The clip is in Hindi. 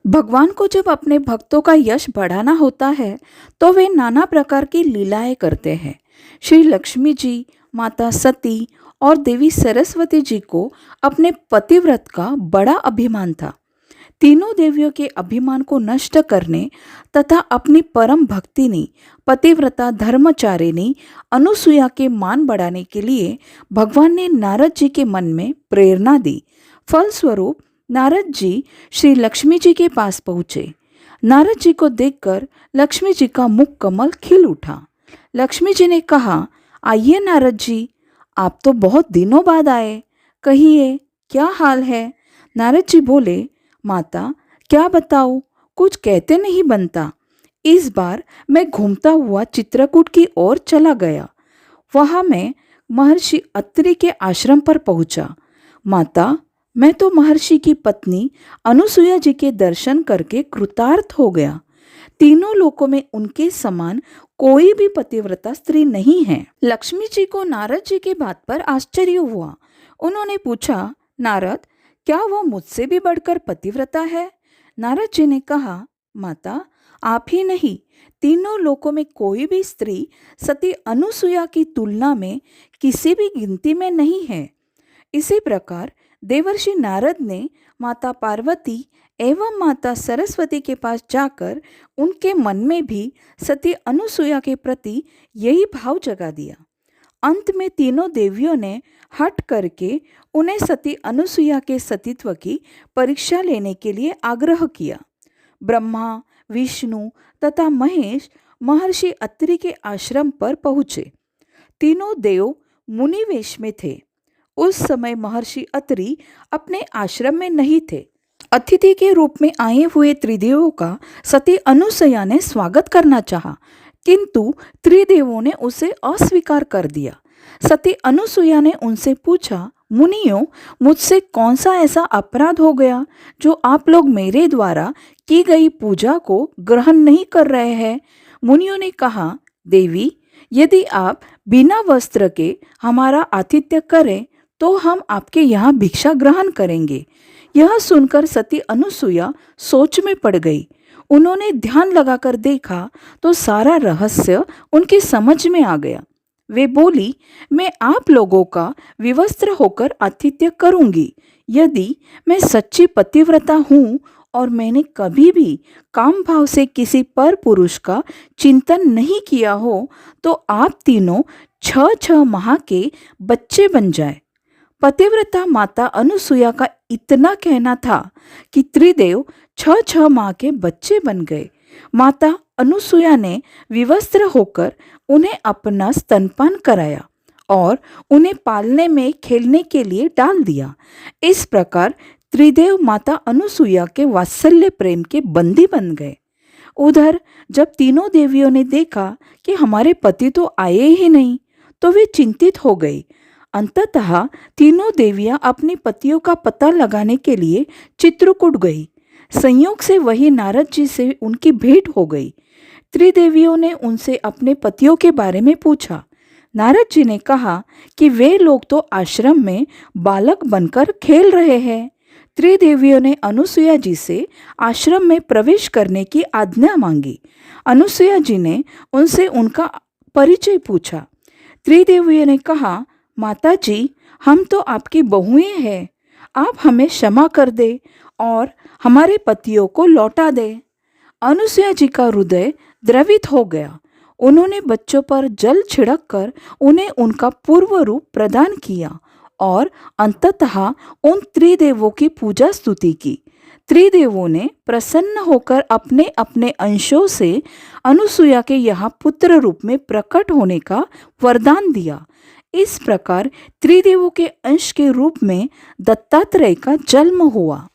भगवान को जब अपने भक्तों का यश बढ़ाना होता है तो वे नाना प्रकार की लीलाएं करते हैं। श्री लक्ष्मी जी, माता सती और देवी सरस्वती जी को अपने पतिव्रत का बड़ा अभिमान था। तीनों देवियों के अभिमान को नष्ट करने तथा अपनी परम भक्तिनी पतिव्रता धर्मचारिणी अनुसुईया के मान बढ़ाने के लिए भगवान ने नारद जी के मन में प्रेरणा दी। फलस्वरूप नारद जी श्री लक्ष्मी जी के पास पहुँचे। नारद जी को देखकर लक्ष्मी जी का मुख कमल खिल उठा। लक्ष्मी जी ने कहा, आइए नारद जी, आप तो बहुत दिनों बाद आए, कहिए क्या हाल है। नारद जी बोले, माता क्या बताऊँ, कुछ कहते नहीं बनता। इस बार मैं घूमता हुआ चित्रकूट की ओर चला गया। वहाँ मैं महर्षि अत्रि के आश्रम पर पहुँचा। माता, मैं तो महर्षि की पत्नी अनुसुईया जी के दर्शन करके कृतार्थ हो गया। तीनों लोकों में उनके समान कोई भी पतिव्रता स्त्री नहीं है। लक्ष्मी जी को नारद जी की बात पर आश्चर्य हुआ। उन्होंने पूछा, नारद, क्या वह मुझसे भी बढ़कर पतिव्रता है? नारद जी ने कहा, माता, आप ही नहीं, तीनों लोकों में कोई भी स्त्री सती अनुसुईया की तुलना में किसी भी गिनती में नहीं है। इसी प्रकार देवर्षि नारद ने माता पार्वती एवं माता सरस्वती के पास जाकर उनके मन में भी सती अनुसुईया के प्रति यही भाव जगा दिया। अंत में तीनों देवियों ने हट करके उन्हें सती अनुसुईया के सतीत्व की परीक्षा लेने के लिए आग्रह किया। ब्रह्मा, विष्णु तथा महेश महर्षि अत्रि के आश्रम पर पहुँचे। तीनों देव मुनि वेश में थे। उस समय महर्षि अत्रि अपने आश्रम में नहीं थे। अतिथि के रूप में आए हुए त्रिदेवों का सती अनुसुईया ने स्वागत करना चाहा, किंतु त्रिदेवों ने उसे अस्वीकार कर दिया। सती अनुसुईया ने उनसे पूछा, मुनियों, मुझसे कौन सा ऐसा अपराध हो गया जो आप लोग मेरे द्वारा की गई पूजा को ग्रहण नहीं कर रहे हैं? मुनियों ने कहा, देवी, यदि आप बिना वस्त्र के हमारा आतिथ्य करें तो हम आपके यहाँ भिक्षा ग्रहण करेंगे। यह सुनकर सती अनुसुईया सोच में पड़ गई। उन्होंने ध्यान लगाकर देखा तो सारा रहस्य उनकी समझ में आ गया। वे बोली, मैं आप लोगों का विवस्त्र होकर आतिथ्य करूंगी। यदि मैं सच्ची पतिव्रता हूँ और मैंने कभी भी काम भाव से किसी पर पुरुष का चिंतन नहीं किया हो तो आप तीनों 6 माह के बच्चे बन जाए। पतिव्रता माता अनुसुईया का इतना कहना था कि त्रिदेव 6 माह के बच्चे बन गए। माता अनुसुईया ने विवस्त्र होकर उन्हें अपना स्तनपान कराया और उन्हें पालने में खेलने के लिए डाल दिया। इस प्रकार त्रिदेव माता अनुसुईया के वात्सल्य प्रेम के बंदी बन गए। उधर जब तीनों देवियों ने देखा कि हमारे पति तो आए ही नहीं, तो वे चिंतित हो गई। अंततः तीनों देवियां अपने पतियों का पता लगाने के लिए चित्रकूट गई। संयोग से वही नारद जी से उनकी भेंट हो गई। त्रिदेवियों ने उनसे अपने पतियों के बारे में पूछा। नारद जी ने कहा कि वे लोग तो आश्रम में बालक बनकर खेल रहे हैं। त्रिदेवियों ने अनुसुईया जी से आश्रम में प्रवेश करने की आज्ञा मांगी। अनुसुईया जी ने उनसे उनका परिचय पूछा। त्रिदेवियों ने कहा, माता जी, हम तो आपकी बहुएं हैं। आप हमें क्षमा कर दे और हमारे पतियों को लौटा दे। अनुसुईया जी का हृदय द्रवित हो गया। उन्होंने बच्चों पर जल छिड़क कर उन्हें उनका पूर्व रूप प्रदान किया और अंततः उन त्रिदेवों की पूजा स्तुति की। त्रिदेवों ने प्रसन्न होकर अपने अपने अंशों से अनुसुईया के यहाँ पुत्र रूप में प्रकट होने का वरदान दिया। इस प्रकार त्रिदेवों के अंश के रूप में दत्तात्रेय का जन्म हुआ।